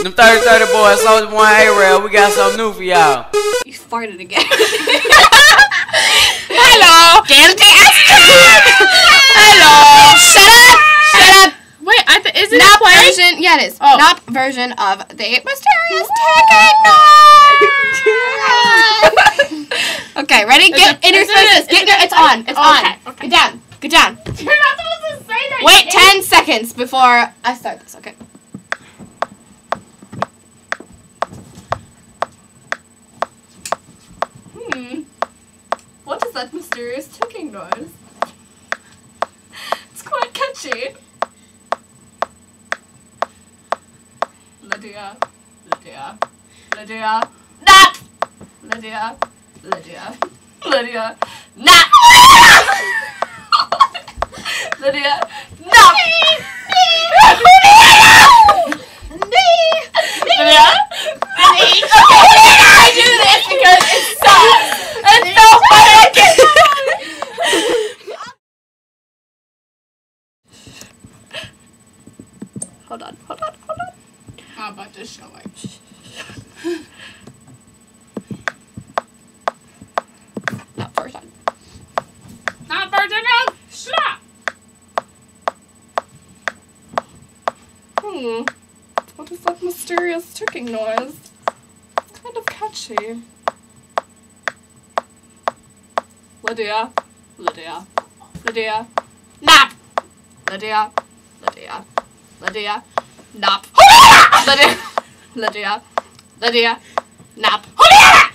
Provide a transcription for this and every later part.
Them 30 boys, Soldier Boy, A-Rail, we got something new for y'all. You farted again. Hello. Hello. Shut up. Shut up. Wait, is it Knopp playing? version? Yeah, it is. Oh. Knopp version of the mysterious ticket. Okay, ready? Get in your spaces. It's on. It's on. Okay. Get down. Get down. You're not supposed to say that. Wait 10 seconds before I start this. Okay. What is that mysterious ticking noise? It's quite catchy. Lydia. Knopp. Lydia. Knopp. Lydia. Knopp. I do this because it sucks. It's so funny. I can't. Hold on. I'm about to show it. Not first time. Not virgin now. Stop. What is that mysterious ticking noise? It's kind of catchy. Lydia. Knopp. Lydia. Knopp. Lydia. Knopp. Lydia. Knopp.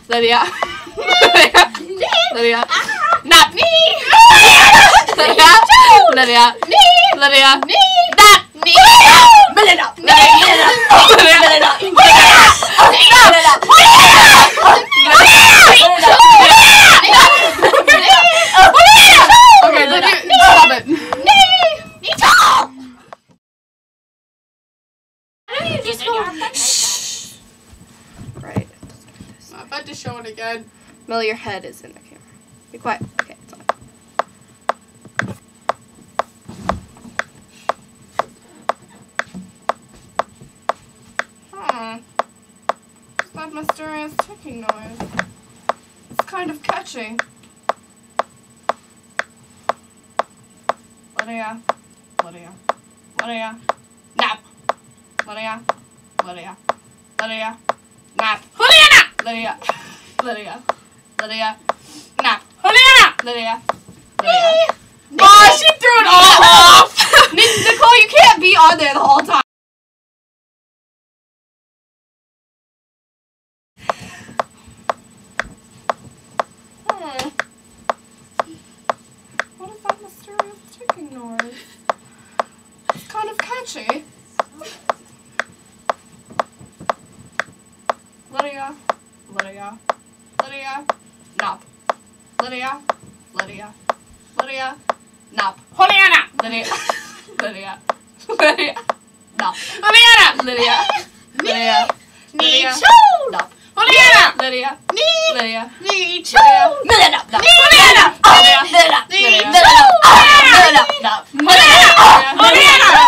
Lydia. Okay, stop it. Shh. Right. I'm about to show it again. Mel, your head is in the camera. Be quiet. Okay, it's on. What's that mysterious ticking noise? It's kind of catchy. Lydia. Knopp. Lydia. Knopp. Lydia. Knopp. Lydia. Oh, she threw it all off! Nicole, you can't be on there the whole time. What is that mysterious ticking noise? It's kind of catchy. Lydia. Knopp. Lydia. Knopp. Lydia. Knopp. Lydia. Knopp. Lydia.